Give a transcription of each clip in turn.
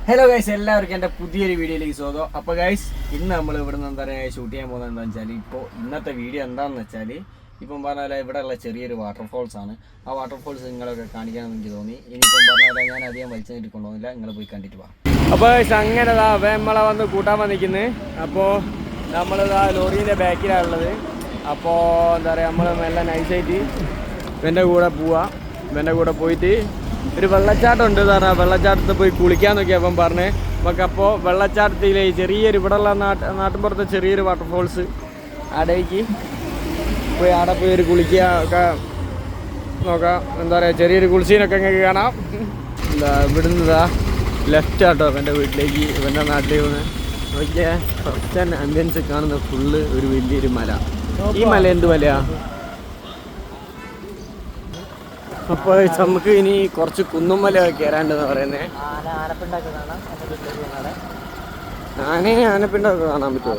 Hello guys, എല്ലാവർക്കും എൻ്റെ പുതിയൊരു വീഡിയോയിലേക്ക് സ്വാഗതം. അപ്പോൾ ഗൈസ്, ഇന്ന് നമ്മൾ ഇവിടെ നിന്ന് എന്താ പറയുക ഷൂട്ട് ചെയ്യാൻ പോകുന്നത് എന്താണെന്ന് വെച്ചാൽ, ഇപ്പോൾ ഇന്നത്തെ വീഡിയോ എന്താണെന്ന് വെച്ചാൽ, ഇപ്പം പറഞ്ഞാൽ ഇവിടെയുള്ള ചെറിയൊരു വാട്ടർഫോൾസ് ആണ്. ആ വാട്ടർഫോൾസ് നിങ്ങളൊക്കെ കാണിക്കാമെന്ന് എനിക്ക് തോന്നി. ഇനിയിപ്പം പറഞ്ഞാൽ ഞാൻ അധികം വലിച്ചു കൊണ്ടുപോകുന്നില്ല, നിങ്ങൾ പോയി കണ്ടിട്ട് പോകാം. അപ്പോൾ അങ്ങനെ നമ്മളെ വന്ന് കൂട്ടാൻ വന്നിരിക്കുന്നത്. അപ്പോൾ നമ്മളിതാ ലോറീൻ്റെ ബാക്കിലാണുള്ളത്. അപ്പോൾ എന്താ പറയുക, നമ്മൾ നല്ല നൈസായിട്ട് ഇവൻ്റെ കൂടെ പോവാം. ഇവൻ്റെ കൂടെ പോയിട്ട് ഒരു വെള്ളച്ചാട്ടം ഉണ്ട് പറഞ്ഞാൽ വെള്ളച്ചാട്ടത്തിൽ പോയി കുളിക്കാൻ നോക്കിയപ്പം പറഞ്ഞ് നമുക്കപ്പോൾ വെള്ളച്ചാട്ടത്തിൽ ചെറിയൊരു ഇവിടെയുള്ള നാട്ടിൻപുറത്തെ ചെറിയൊരു വാട്ടർഫോൾസ് അവിടേക്ക് പോയി അവിടെ പോയി ഒരു കുളിക്കുക ഒക്കെ നോക്കാം. എന്താ പറയുക, ചെറിയൊരു കുളിസീനൊക്കെ ഇങ്ങനെ കാണാം. എന്താ ഇവിടുന്ന് ഇതാ ലെഫ്റ്റ് ആട്ടോ എൻ്റെ വീട്ടിലേക്ക്, ഇവൻ്റെ നാട്ടിൽ നിന്ന് നോക്കിയാൽ ഫസ്റ്റ് തന്നെ ആംബിയൻസ് കാണുന്ന ഫുള്ള് ഒരു വലിയൊരു മല. ഈ മല എന്ത് മലയാ? അപ്പോൾ നമുക്ക് ഇനി കുറച്ച് കുന്നുമല കയറാണ്ടെന്ന് പറയുന്നത്. ആനപ്പിണ്ടൊക്കെ കാണാൻ പറ്റുമോ?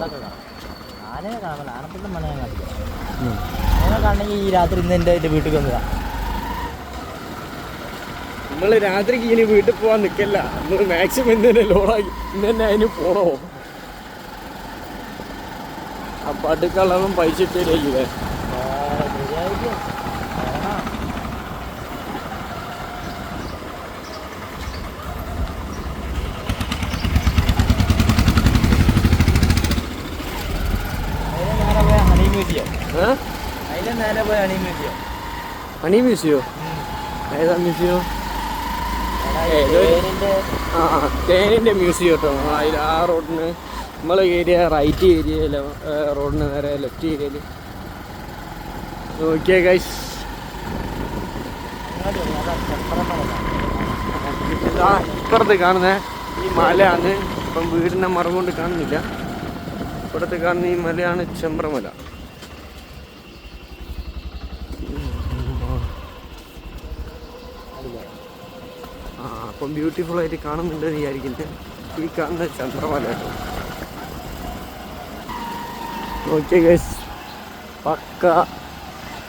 ഈ രാത്രി ഇന്ന് എൻ്റെ വീട്ടിൽ വന്നതാ. നമ്മൾ രാത്രിക്ക് ഇനി വീട്ടിൽ പോകാൻ നിൽക്കല്ല, നമ്മൾ മാക്സിമം ഇന്ന് തന്നെ ലോഡാക്കി ഇന്ന് തന്നെ അതിന് പോണോ. അപ്പം അടുക്കളൊന്നും പൈസ ഇട്ടില്ലേ? ഹണി മ്യൂസിയോ? ഏതാ മ്യൂസിയോ? തേനിൻ്റെ മ്യൂസിയം കേട്ടോ. അതിൽ ആ റോഡിന് നമ്മളെ ഏരിയ റൈറ്റ് ഏരിയയിൽ, റോഡിന് നേരെ ലെഫ്റ്റ് ഏരിയയിൽ നോക്കിയേ ഗൈസ്. ഇപ്പുറത്ത് കാണുന്ന ഈ മലയാണ്, ഇപ്പം വീടിൻ്റെ മറവ് കൊണ്ട് കാണുന്നില്ല. ഇപ്പുറത്ത് കാണുന്ന ഈ മലയാണ് ചെമ്പ്രമല. അപ്പം ബ്യൂട്ടിഫുൾ ആയിട്ട് കാണുന്നുണ്ടെന്ന് വിചാരിക്കുന്നത്. ഈ കാണുന്ന ചന്ദ്രമല കേട്ടോ. ഓക്കെ ഗൈസ്, പക്ക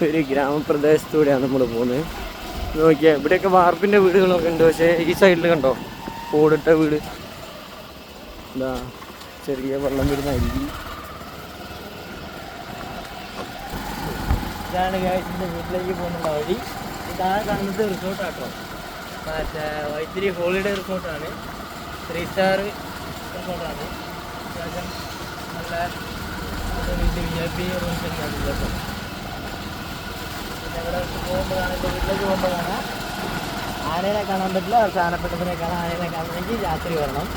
ഒരു ഗ്രാമപ്രദേശത്തൂടെയാണ് നമ്മൾ പോകുന്നത്. നോക്കിയാൽ ഇവിടെയൊക്കെ വാർപ്പിൻ്റെ വീടുകളൊക്കെ ഉണ്ട്, പക്ഷേ ഈ സൈഡിൽ കണ്ടോ ഓടിട്ട വീട്. എന്താ ചെറിയ വെള്ളം വരുന്ന അരുവി. ഇതാണ് ഗൈസിൻ്റെ വീട്ടിലേക്ക് പോകുന്ന വഴി. ഇതാണ് കാണുന്നത് റിസോർട്ടാട്ടോ. മറ്റേ വൈത്തിരി ഹോളിഡേ റിസോർട്ടാണ്, 3 സ്റ്റാർ റിസോർട്ടാണ്. അത്യാവശ്യം നല്ല VIP റൂംസ് ഒക്കെയാണ് കേട്ടോ. പിന്നെ ഇവിടെ പോകുമ്പോഴാണ്, എൻ്റെ വീട്ടിലേക്ക് പോകുമ്പോഴാണ് ആനേനെ കാണാൻ പറ്റില്ല. ആനപ്പെട്ടതിനെ കാണാൻ, ആനേനെ കാണണമെങ്കിൽ രാത്രി വരണം.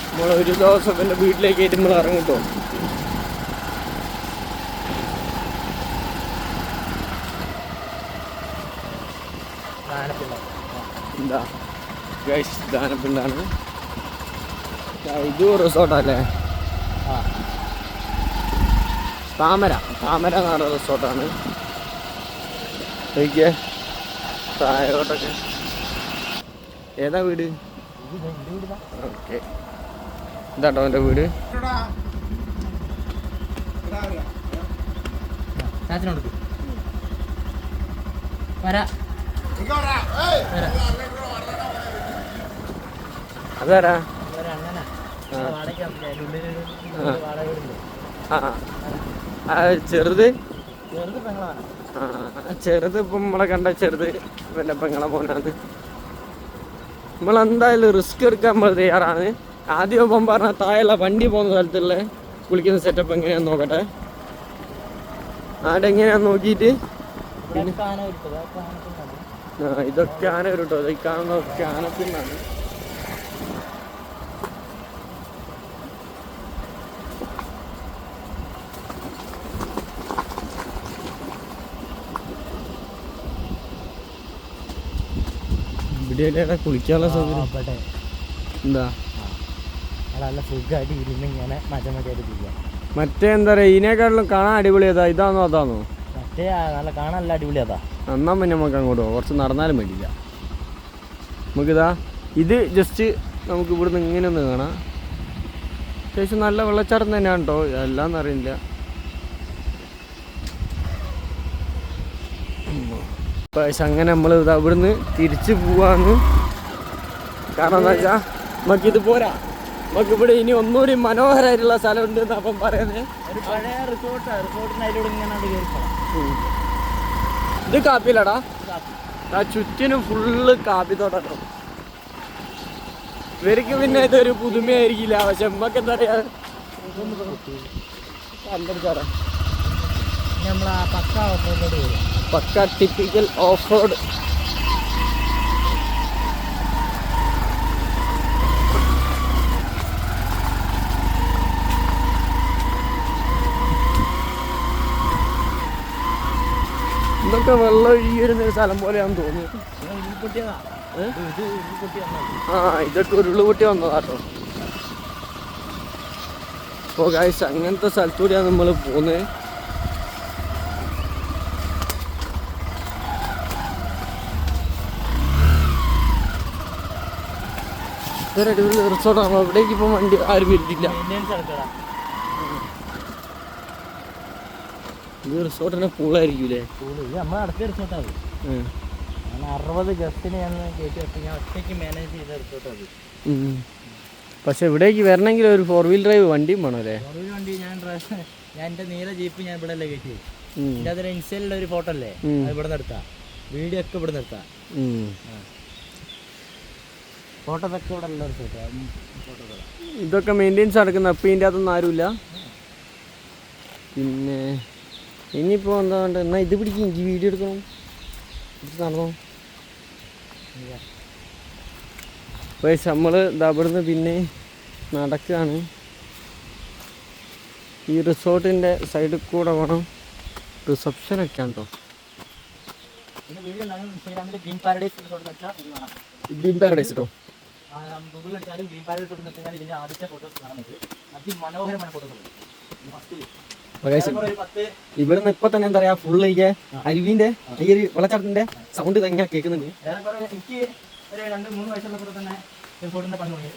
നമ്മളൊരു ദിവസം എൻ്റെ വീട്ടിലേക്ക് ആയിട്ട് നമ്മൾ ഇറങ്ങിട്ടോ. എന്താ ഗൈസ്, ദാനപ്പിണ്ടാണ്. ഇത് റിസോർട്ടല്ലേ? താമര എന്ന് പറഞ്ഞ റിസോർട്ടാണ്. എനിക്ക് താഴോട്ടൊക്കെ. ഏതാ വീട്? ഓക്കെ, ഇതാട്ടോ എൻ്റെ വീട്. അതാരാ? ചെറുത് ചെറുത് ഇപ്പം നമ്മളെ കണ്ട ചെറുത് പിന്നെ പെങ്ങളെ പോനാണ്. നമ്മളെന്തായാലും റിസ്ക് എടുക്കാൻ നമ്മൾ തയ്യാറാണ്. ആദ്യം ഇപ്പം പറഞ്ഞാൽ താഴെയുള്ള വണ്ടി പോകുന്ന സ്ഥലത്തുള്ള കുളിക്കുന്ന സെറ്റപ്പ് എങ്ങനെയാന്ന് നോക്കട്ടെ. ആടെ എങ്ങനെയാന്ന് നോക്കിയിട്ട് ഇതൊക്കെ ആന വരും കേട്ടോ. ഈ കാണുന്നതൊക്കെ ആനപ്പിന്നാണ്. ഇവിടെ കുളിക്കാനുള്ള സൗകര്യം എന്താ? നല്ല സുഖമായിട്ട് ഇരുന്ന് ഇങ്ങനെ മജമൊക്കെയായിട്ട് ഇരിക്കുക. മറ്റേ എന്താ പറയുക, ഇതിനേക്കാട്ടിലും കാണാൻ അടിപൊളി ഏതാ? ഇതാണോ അതാണോ? മറ്റേ നല്ല കാണാൻ നല്ല അടിപൊളി അതാ. എന്നാ പിന്നെ നമുക്ക് അങ്ങോട്ട് പോകാം, കുറച്ച് നടന്നാലും വേണ്ടിയില്ല. നമുക്കിതാ ഇത് ജസ്റ്റ് നമുക്ക് ഇവിടുന്ന് ഇങ്ങനെ ഒന്ന് കാണാം. അത്യാവശ്യം നല്ല വെള്ളച്ചാട്ടം തന്നെയാണ് കേട്ടോ, എല്ലാം അറിയില്ല. പക്ഷെ അങ്ങനെ നമ്മൾ ഇവിടുന്ന് തിരിച്ച് പോവാന്ന് കാരണം എന്താ വെച്ചാൽ നമുക്കിത് പോരാ, നമുക്ക് ഇവിടെ ഇനി ഒന്നുകൂടി മനോഹരമായിട്ടുള്ള സ്ഥലമുണ്ട് എന്ന് അപ്പം പറയുന്നത്. ഒരു പഴയ റിസോർട്ടാണ്, റിസോർട്ടിന് അതിലൂടെ ഇങ്ങനെ കയറി. ഇത് കാപ്പിയിലടാ, ആ ചുറ്റിനും ഫുള്ള് കാപ്പി തോട്ടം. ഇവർക്ക് പിന്നെ ഇതൊരു പുതുമയായിരിക്കില്ല, പക്ഷെ നമുക്ക് എന്താ പറയാ നമ്മൾ ആ പക്ക ഓഫ് റോഡിലോട്ട് വരും. പക്ക ടിപ്പിക്കൽ ഓഫ് റോഡ്. ഇതൊക്കെ വെള്ളം ഒഴുകി വരുന്ന ഒരു സ്ഥലം പോലെയാണെന്ന് തോന്നുന്നു. ആ ഇതൊക്കെ ഉരുളുപൊട്ടി വന്നതാട്ടോ. അപ്പോൾ ഗൈസ് അങ്ങനത്തെ സ്ഥലത്തൂടെയാണ് നമ്മൾ പോകുന്നത്. ഇതൊരു അടിപൊളി റിസോർട്ടാണോ, ഇവിടേക്ക് ഇപ്പം വണ്ടി ആരും വരുന്നില്ല. ഇത് റിസോർട്ടിനെ പൂളായിരിക്കൂലേ? നമ്മൾ അടുത്ത റിസോർട്ടാണ്. 60 ഗസ്റ്റിനെ ഞാൻ കയറ്റി വെച്ച് ഞാൻ ഒറ്റയ്ക്ക് മാനേജ് ചെയ്ത റിസോർട്ടാണ്. പക്ഷെ ഇവിടേക്ക് വരണമെങ്കിൽ ഒരു 4 വീൽ ഡ്രൈവ് വണ്ടിയും വേണം അല്ലേ? 4 വീൽ വണ്ടി ഞാൻ എൻ്റെ നീല ജീപ്പ് ഞാൻ ഇവിടെ അല്ലേ കയറ്റി. എൻ്റെ അതിൽ ഇൻസ്റ്റയിലുള്ള ഒരു ഫോട്ടോ അല്ലേ, അത് ഇവിടെ നിന്ന് എടുത്താ, വീഡിയോ ഒക്കെ ഇവിടെ നിന്ന് എടുത്താ. ഫോട്ടോസൊക്കെ ഇവിടെ ഉള്ള റിസോർട്ട്. ഇതൊക്കെ മെയിൻ്റെനൻസ് നടക്കുന്ന, അപ്പം ഇതിൻ്റെ അകത്തൊന്നും ആരുമില്ല. പിന്നെ ഇനിയിപ്പോൾ എന്താ വേണ്ട, എന്നാൽ ഇത് പിടിക്കും, എനിക്ക് വീഡിയോ എടുക്കണം, ഇത് നടന്നോ. പക്ഷേ നമ്മൾ ഇവിടുന്ന് പിന്നെ നടക്കുകയാണ്. ഈ റിസോർട്ടിൻ്റെ സൈഡിൽ കൂടെ വേണം റിസപ്ഷനൊക്കെ ഉണ്ടോ. ഗ്രീൻ പാരഡൈസ് കേട്ടോ. ഗൂഗിളിൽ അടിച്ചാലും ഗ്രീൻ പാരഡൈസ് കൊടുത്താൽ ഇതിൻ്റെ ആദ്യത്തെ ഫോട്ടോസ് കാണുന്നത് അതിമനോഹരമായ ഫോട്ടോസ്. ഇവിടുന്ന് ഇപ്പൊ തന്നെ എന്താ പറയാ, ഫുള്ള് ഈ അരുവിന്റെ ഈ ഒരു വെള്ളച്ചാട്ടത്തിന്റെ സൗണ്ട് ഇങ്ങനെ കേൾക്കുന്നുണ്ട്. എനിക്ക് ഒരു 2-3 വയസ്സുള്ളപ്പോൾ തന്നെ ഫോട്ടോന്റെ പണി തുടങ്ങി.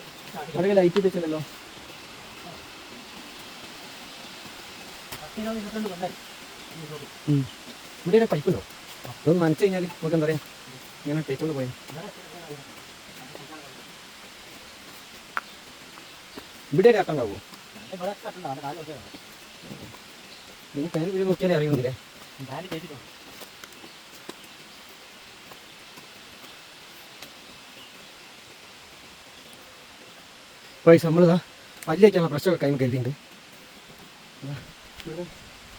അവിടെ ലൈറ്റ് വെച്ചല്ലോ. ഇവിടെ ഒരു പൈപ്പുണ്ടോ, അതൊന്ന് നനച്ചു കഴിഞ്ഞാൽ നമുക്ക് എന്താ പറയാ ഇങ്ങനെ തേച്ചോണ്ട് പോയി. ഇവിടെ ഒരു അട്ടുണ്ടാവോ? നിങ്ങൾ പേര് വീട് നോക്കിയാലേ അറിയുന്നില്ലേ? പൈസ നമ്മളിതാ പല്ലിയൊക്കെയാണ് ബ്രഷൊക്കെ കൈ കരുതിയിട്ടുണ്ട്.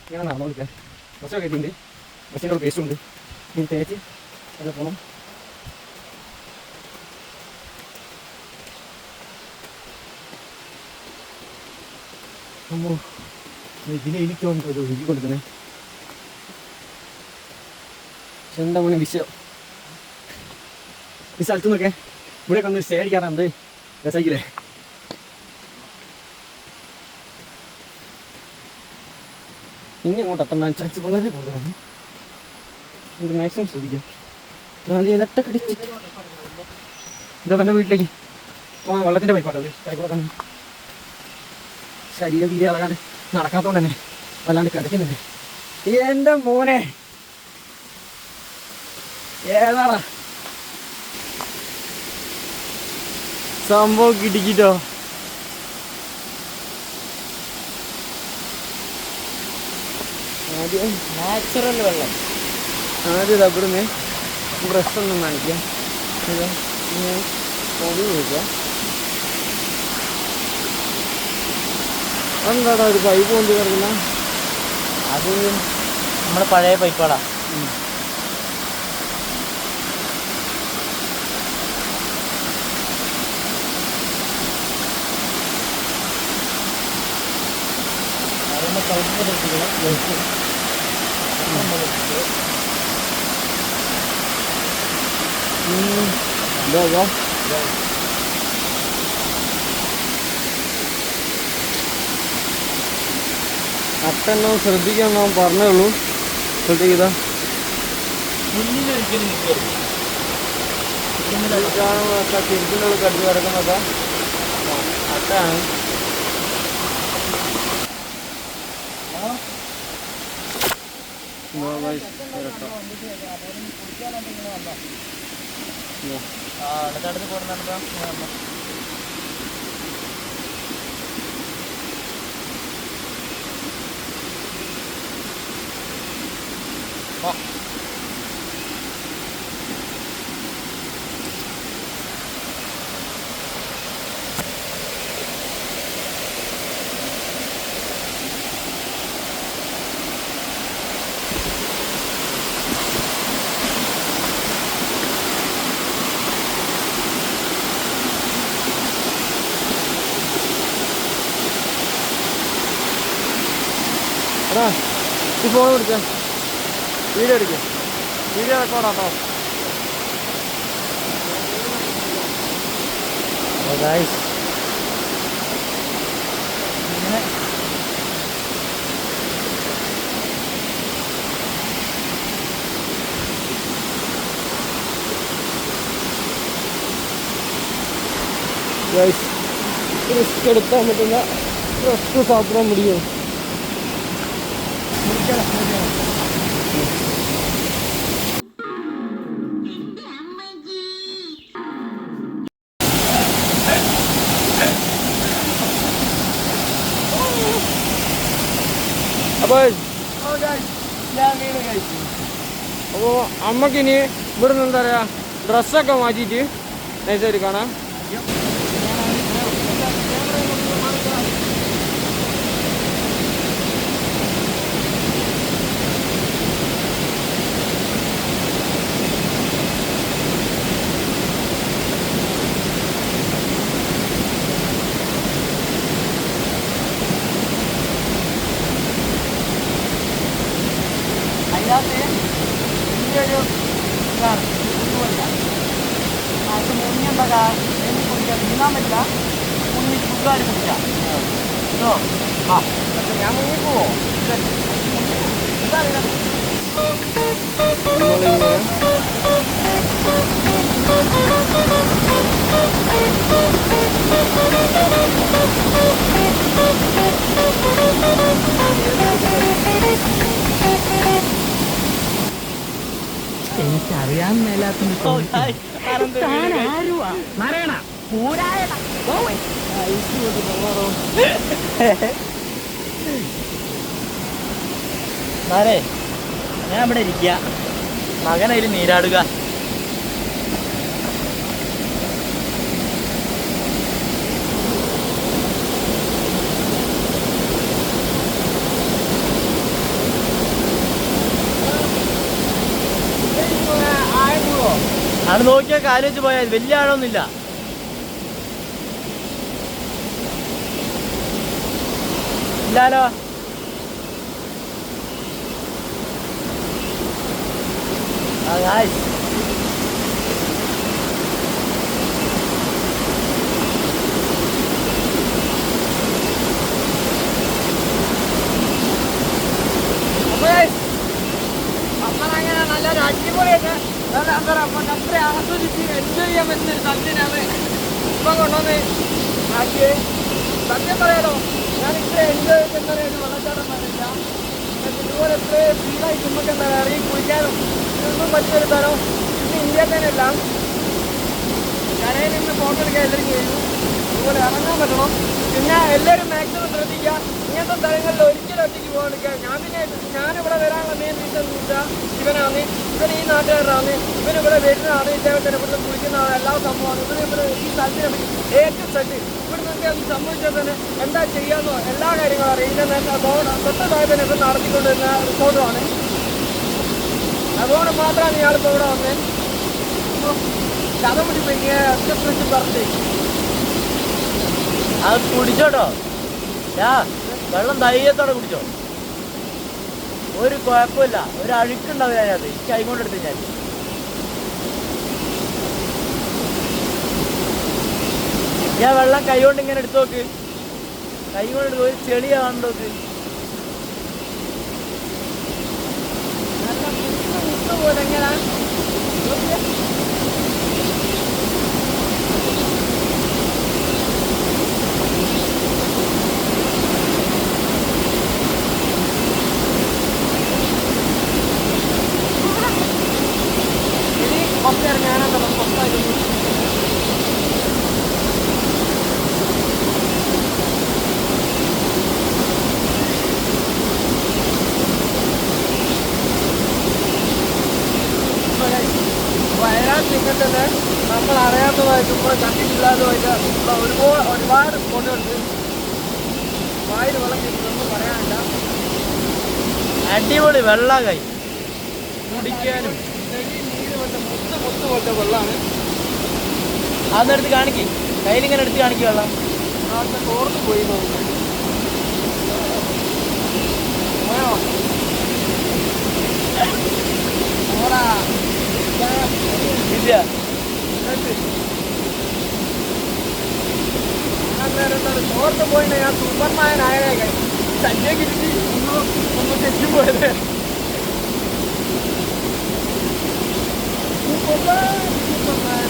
ഇങ്ങനെ നടന്നു കൊടുക്കാൻ ബ്രഷൊക്കെ കരുതിയിട്ടുണ്ട്, ബ്രഷിൻ്റെ പേസ്റ്റും ഉണ്ട്. ഇനി തേച്ച് അത് പോകണം. അമ്മോ ഇതിനെ എനിക്കോണ്ട് ഒഴുകി കൊടുക്കണേ. എന്താ മോനെ വിഷയം? ഈ സ്ഥലത്തു നിന്നൊക്കെ ഇവിടെ ഒന്ന് സ്റ്റേ അടിക്കാറുണ്ട്, രസമായില്ലേ? ഇനി അങ്ങോട്ട് എത്തണ്ട, ചാൻസ് വളരെ കൂടുതലാണ്. ഇത് മാക്സിമം ശ്രദ്ധിക്കാം. ഇതാ എൻ്റെ വീട്ടിലേക്ക് വെള്ളത്തിൻ്റെ പൈപ്പാട്ടത് കൈക്കൂടെ ശരീരം തീരെ ഇളകാണ്ട് നടക്കാത്തോണ്ട് തന്നെ വല്ലാണ്ട് കിടക്കുന്നുണ്ട്. എൻ്റെ മോനെ ഏതാടാ സംഭവം കിട്ടിക്കിട്ടോ. നാച്ചുറൽ വെള്ളം. ആദ്യം ഇവിടുന്ന് ബ്രഷ് ഒന്നും കാണിക്കാം. പൊടി ചോദിക്കാം. എന്താടാ ഒരു പൈപ്പ് കൊണ്ട് കിടക്കുന്ന? അത് നമ്മുടെ പഴയ പൈപ്പാടാ. അട്ടെണ്ണോ ശ്രദ്ധിക്കാൻ ഞാൻ പറഞ്ഞേ ഉള്ളൂ. ശ്രദ്ധിക്കുക, തിരിച്ചിനുള്ള കടിഞ്ഞ് കിടക്കുന്നതൊക്കെ അട്ടാണ്. അടുത്തടുത്ത് കൊടുക്കാൻ ഈ ഫോൺ പിടിക്കാം, വീഡിയോ എടുക്കാം, വീഡിയോ റെക്കോർഡാട്ടോ. ഇങ്ങനെ റിസ്ക് എടുക്കാൻ പറ്റുന്ന റിസ്ക് സാപ്പിടാൻ മുടിയും. അപ്പോൾ അമ്മക്കിനി ഇവിടുന്ന് എന്താ പറയുക ഡ്രസ്സൊക്കെ മാറ്റിയിട്ട് നൈസായിട്ട് കാണാം. അതിനകത്ത് വലിയൊരു ഇതാണ് ഒന്നുമല്ല. അത് മുങ്ങിയുണ്ടാ കുടിക്കാൻ തിന്നാൻ പറ്റില്ല, മുങ്ങി സുഖമായിട്ട് കുടിക്കാം കേട്ടോ. ആ പക്ഷെ ഞാൻ മുങ്ങിപ്പോവോ? എന്താ അറിയാം എനിക്കറിയാൻ മേലാത്ത ഞാൻ ഇവിടെ ഇരിക്കുക, മകനതിൽ നീരാടുക. ആണ് നോക്കിയാൽ കാര്യം വെച്ച് പോയാൽ വലിയ ആഴമൊന്നുമില്ല. ഇല്ലാലോ അങ്ങനെ നല്ലൊരു അടിപൊളിയായിട്ട് അത്ര ആസ്വദിച്ച് എൻജോയ് ചെയ്യാൻ പറ്റുന്നൊരു സ്ഥലത്തിനാണ് ഇപ്പം കൊണ്ടുവന്ന് ആക്കിയത്. സത്യം പറയാലോ, ഞാൻ ഇത്ര എൻജോയ് ചെയ്യുന്ന ഒരു വെള്ളച്ചാട്ടം പറഞ്ഞില്ല. ഇതുപോലെ എത്ര സ്പീഡായിട്ട് നമുക്ക് എന്താ ഇറങ്ങി കുളിക്കാനും ഇതൊന്നും പറ്റിയൊരു സ്ഥലം ഇത് ഇന്ത്യയിൽ തന്നെയല്ല. കരയിൽ നിന്ന് ഫോട്ടോ എടുക്കാൻ എല്ലാവരും കഴിഞ്ഞു. ഇതുപോലെ ഇറങ്ങാൻ പറ്റണം. പിന്നെ എല്ലാവരും മാക്സിമം ശ്രദ്ധിക്കുക, ഇങ്ങനത്തെ സ്ഥലങ്ങളിൽ ഒരിക്കലും ഒറ്റയ്ക്ക് പോകാണ്ടിരിക്കുക. ഞാനിവിടെ വരാനുള്ള മെയിൻ റീസൺ എന്ന് വെച്ചാൽ ഇവനാണ്, ഇവൻ ഈ നാട്ടുകാരനാണ്, ഇവനിവിടെ വരുന്നതാണ്, ഇദ്ദേഹത്തിന് ഇവിടുന്ന് കുളിക്കുന്നതാണ്, എല്ലാ സംഭവമാണ്. ഇവിടെ ഈ സ്ഥലത്തിനെ പറ്റി ഏറ്റവും സെറ്റ് ഇവിടുന്ന് എന്തെങ്കിലും സംഭവിച്ചാൽ തന്നെ എന്താ ചെയ്യാമെന്നോ എല്ലാ കാര്യങ്ങളും അറിയാം. ഇതിൻ്റെ തൊട്ടതായി തന്നെ ഇപ്പം നടത്തിക്കൊണ്ടിരുന്ന റിസോർട്ടുമാണ്. അതുകൊണ്ട് മാത്രമാണ് ഇയാളിപ്പോൾ ഇവിടെ വന്നത്. കഥ പിടിപ്പ് ഇങ്ങനെ ഒറ്റ പറഞ്ഞേ അത് കുടിച്ചോട്ടോ. വെള്ളം ധൈര്യത്തോടെ കുടിച്ചോ, ഒരു കുഴപ്പമില്ല, ഒരു അഴുക്കുണ്ടാവില്ല അതിനകത്ത്. ഈ കൈ കൊണ്ടെടുത്ത് ഞാൻ വെള്ളം കൈ കൊണ്ട് ഇങ്ങനെ എടുത്തു നോക്ക്, കൈ കൊണ്ട് എടുത്ത് ഒരു ചെളിയാ കണ്ടോക്ക്. പോലെ എങ്ങനെയാ ഞാനെന്താ തന്നെ നമ്മൾ അറിയാത്തതായിട്ട് നമ്മൾ കണ്ടിട്ടില്ലാത്തതായിട്ട് ഒരുപാട് സ്പോട്ടുകളുണ്ട്. വായിൽ വെള്ളം കിട്ടുന്നൊന്നും പറയാനില്ല. അടിപൊളി വെള്ളം കൈ കുടിക്കാനും നീര് പോലത്തെ മുത്ത് പോലത്തെ വെള്ളമാണ്. അതൊന്നും എടുത്ത് കാണിക്കേ, കയ്യിലിങ്ങനെ എടുത്ത് കാണിക്കുക വെള്ളം. അവിടുത്തെ തോർത്ത് പോയി നോക്കുന്നു. ഇല്ല തോർത്ത് പോയിട്ട് ഞാൻ സൂപ്പർമാൻ ആയതേ സദ്യ കിട്ടി ഒന്ന് തെറ്റിപ്പോയത്. സൂപ്പർമാൻ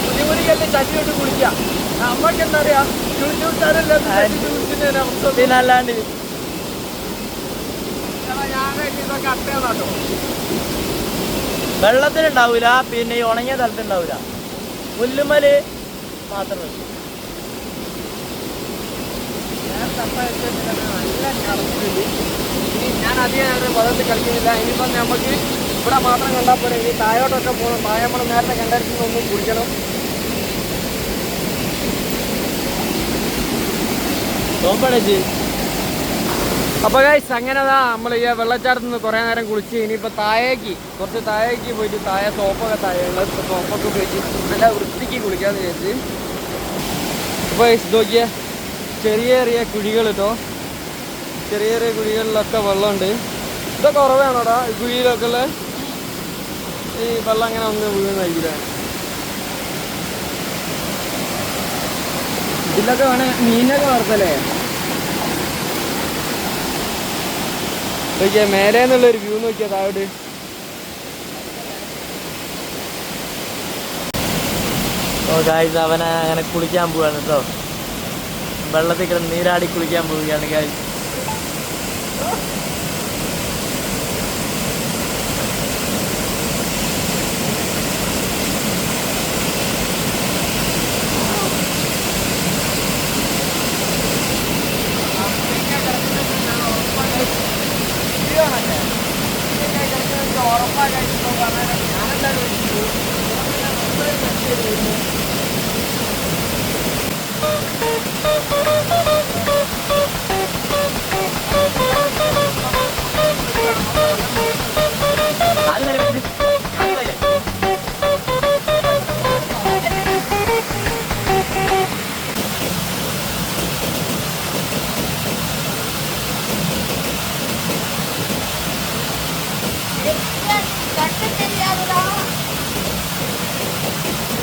പുലിമുരികല്ലേ ചട്ടിയിട്ട് കുളിക്കാം. നമ്മൾക്ക് എന്താ പറയാ പിന്നല്ലാണ്ട് ഇതൊക്കെ അട്ടയാണോ. വെള്ളത്തിനുണ്ടാവൂല, പിന്നെ ഈ ഉണങ്ങിയ സ്ഥലത്തുണ്ടാവൂല, പുല്ലുമല് മാത്രമേ. നല്ല കളിച്ചിട്ടുണ്ട്. ഇനി ഞാൻ അധികം നേരം വെള്ളത്തിൽ കളിക്കുന്നില്ല. ഇനിയിപ്പം നമുക്ക് ഇവിടെ മാത്രം കണ്ടാൽ പോലെ ഇനി താഴോട്ടൊക്കെ പോകണം. താഴെ നമ്മൾ നേരത്തെ കണ്ടടിച്ച് ഒന്നും കുടിക്കണം. നോക്കണേ. അപ്പോൾ ഗൈസ് അങ്ങനെ നമ്മൾ ഈ വെള്ളച്ചാട്ടത്തിൽ നിന്ന് കുറേ നേരം കുളിച്ച് ഇനിയിപ്പോൾ കുറച്ച് താഴേക്ക് പോയിട്ട് താഴെ സോപ്പൊക്കെ താഴെയുള്ള സോപ്പൊക്കെ പോയിട്ട് നല്ല വൃത്തിക്ക് കുളിക്കാമെന്ന് വിചാരിച്ച്. അപ്പോൾ ഗൈസ് നോക്കിയ ചെറിയ ചെറിയ കുഴികൾ കേട്ടോ. ചെറിയ ചെറിയ കുഴികളിലൊക്കെ വെള്ളമുണ്ട്. ഇതൊക്കെ കുറവാണോടാ ഈ കുഴിയിലൊക്കെ ഉള്ള ഈ വെള്ളം അങ്ങനെ ഒന്ന് വീഴുന്നതായിരിക്കില്ല. ഇതിലൊക്കെ വേണേ മീനൊക്കെ വളർത്തല്ലേ. നോക്കിയാ മേലെ നിന്നുള്ളൊരു വ്യൂ നോക്കിയാ താഴോട്ട്. ഗായ്സ് അവനെ അങ്ങനെ കുളിക്കാൻ പോവാണ് കേട്ടോ. വെള്ളത്തിൽ കിടന്ന് നീരാടി കുളിക്കാൻ പോവുകയാണ് ഗായ്സ്.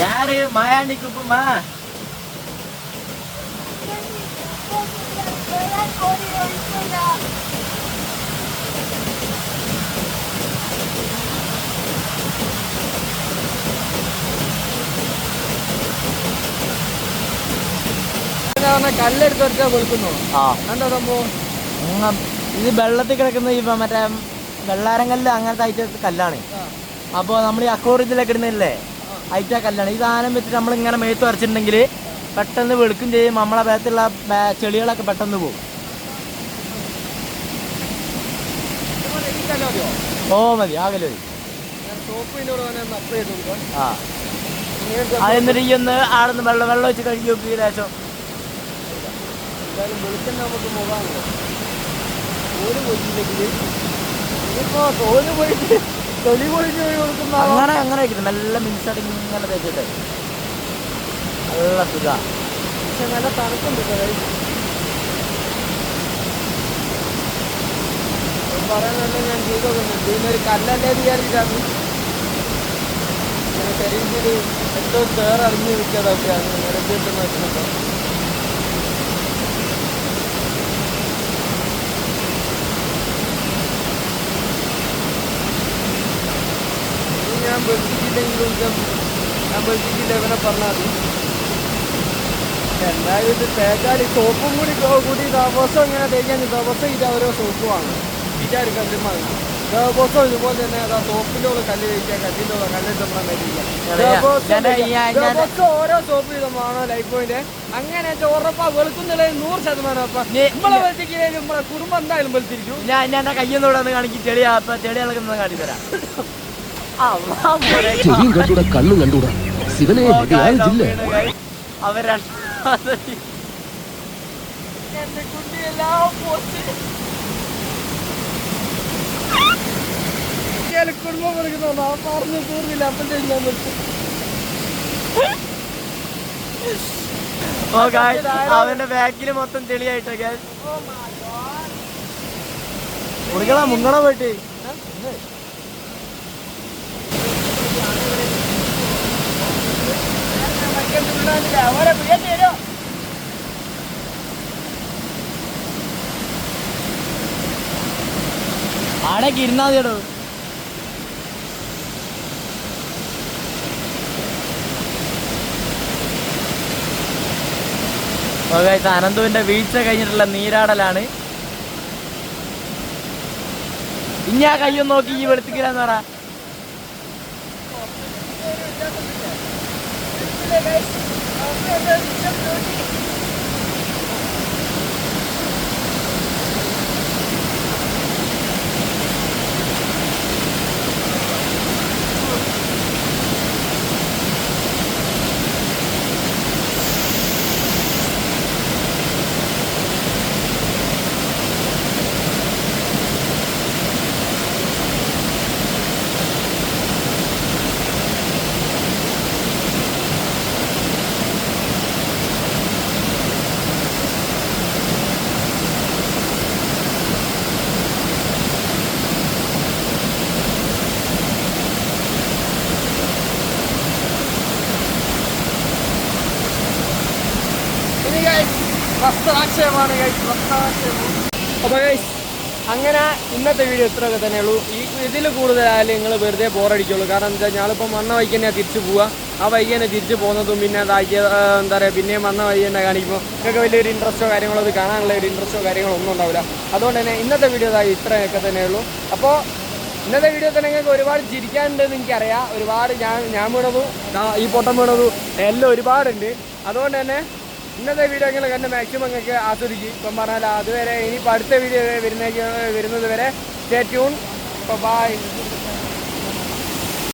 யாரு மாயாண்டி குப்புமா? കല്ലെടുത്ത് വെച്ചാൽ കൊടുക്കുന്നു. എന്താ സംഭവം? ഇത് വെള്ളത്തിൽ കിടക്കുന്ന ഈ മറ്റേ വെള്ളാരങ്കല്ല് അങ്ങനത്തെ ഐറ്റം കല്ലാണ്. അപ്പോൾ നമ്മൾ ഈ അക്വേറിയത്തിലൊക്കെ ഇടുന്നില്ലേ ഐറ്റ കല്ലാണ്. ഈ സാധനം വെച്ചിട്ട് നമ്മളിങ്ങനെ മേത്ത് വരച്ചിട്ടുണ്ടെങ്കിൽ പെട്ടെന്ന് വെളുക്കും ചെയ്യും. നമ്മളെ ഭാഗത്തുള്ള ചെളികളൊക്കെ പെട്ടെന്ന് പോകും. ഓ മതി ആകല്ലോ. ആ അതെന്നിട്ട് ഈ ഒന്ന് ആടുന്ന് വെള്ളം വെച്ച് കഴുകി നോക്കി ലേശം. വെളുക്കുന്ന നമുക്ക് മുഖാണല്ലോ. തോല് പോയിട്ടില്ലെങ്കിൽ ഇനിയിപ്പോ തോല് പോയിട്ട് തൊലി പൊളിഞ്ഞ് പോയി കൊടുക്കുന്ന അങ്ങനെ വെക്കുന്നത് നല്ല മിനിസടിങ് ഇങ്ങനെ തേച്ചിട്ട് നല്ല സുഖ. പക്ഷെ നല്ല തണുപ്പുണ്ട്. പറയാനല്ല ഞാൻ ചെയ്ത് നോക്കുന്നുണ്ട്. ഇതിനൊരു കല്ലല്ലേ വിചാരിച്ചിട്ടാണ് ഇങ്ങനെ ശരീരത്തിൽ എന്തോ തേററിഞ്ഞ് വിൽക്കാതൊക്കെയാണ് നിരത്തിട്ടെന്ന് വെച്ചിട്ടുണ്ടോ. ഞാൻ വെളുപ്പിച്ചില്ലെങ്കിലും ഞാൻ വെളുപ്പിച്ചില്ല ഇവനെ പറഞ്ഞാൽ മതി. എന്തായാലും ഇത് തേച്ചാൽ ഈ സോപ്പും കൂടി കൂടി ദിവസം ഇങ്ങനെ തേക്കാൻ ദിവസം ഇത് ഓരോ സോപ്പ് വാങ്ങും വിചാരിക്കും. ബോസോ ഇതുപോലെ തന്നെ അതാ സോപ്പിൻ്റെ കല്ല് കഴിക്കുക, കല്ലിൻ്റെ കല്ലിട്ട് ഓരോ സോപ്പ് വീതമാണോ ലൈഫ് പോയിന്റ്. അങ്ങനെ ഉറപ്പാ വെളുക്കുന്നില്ല 100%. അപ്പൊ നമ്മളെ വെളുത്തിക്കില്ലേലും നമ്മളെ കുടുംബം എന്തായാലും വെളുത്തിരിക്കും. ഞാൻ എന്റെ കയ്യൊന്നും ഇവിടെ കാണിക്കും, ചെളി ചെളി ഇളക്കുന്നത് കാണിത്തരാം. കണ്ണും കണ്ടൂടാ ശിവനെ അവരാ കുടുംബം വെളുക്കുന്നു പറഞ്ഞു തീർന്നില്ല. അപ്പം അവന്റെ ബാക്കില് മൊത്തം ചെളിയായിട്ടൊക്കെ മുങ്ങണ പോയിട്ട് ആടേക്ക് ഇരുന്നാ മതിയോ. അനന്തുവിന്റെ വീഴ്ച കഴിഞ്ഞിട്ടുള്ള നീരാടലാണ്. ഇനി ആ കയ്യൊന്ന് നോക്കി ഈ വെളുത്തിക്കില്ലാന്ന് പറ. വസ്ത്രാക്ഷേപമാണ് വസ്ത്രാക്ഷേപം. അപ്പോൾ അങ്ങനെ ഇന്നത്തെ വീഡിയോ ഇത്രയൊക്കെ തന്നെയുള്ളൂ. ഇതിൽ കൂടുതലായാലും നിങ്ങൾ വെറുതെ ബോറടിക്കുള്ളൂ. കാരണം എന്താ വെച്ചാൽ ഞാളിപ്പോൾ വന്ന വഴിക്ക് തന്നെ തിരിച്ചു പോവുക. ആ വഴിക്ക് തന്നെ തിരിച്ചു പോകുന്നതും പിന്നെ അതാക്കിയ എന്താ പറയുക പിന്നെയും വന്ന വഴി തന്നെ കാണിക്കുമ്പോൾ നിങ്ങൾക്ക് വലിയൊരു ഇൻട്രസ്റ്റോ കാര്യങ്ങളോ അത് കാണാനുള്ള ഒരു ഇൻട്രസ്റ്റോ കാര്യങ്ങളോ ഒന്നും ഉണ്ടാവില്ല. അതുകൊണ്ട് തന്നെ ഇന്നത്തെ വീഡിയോ ഇത്രയൊക്കെ തന്നെയുള്ളൂ. അപ്പോൾ ഇന്നത്തെ വീഡിയോ തന്നെ നിങ്ങൾക്ക് ഒരുപാട് ചിരിക്കാനുണ്ടെന്ന് എനിക്കറിയാം. ഒരുപാട് ഞാൻ വീണതും ഈ പൊട്ടം വീണതും എല്ലാം ഒരുപാടുണ്ട്. അതുകൊണ്ട് തന്നെ ഇന്നത്തെ വീഡിയോ നിങ്ങൾ കണ്ട് മാക്സിമം നിങ്ങൾക്ക് ആസ്വദിക്കും. ഇപ്പം പറഞ്ഞാൽ അതുവരെ ഇനിയിപ്പോൾ അടുത്ത വീഡിയോ വരുന്നത് വരെ സ്റ്റേ ട്യൂൺ. ബൈ.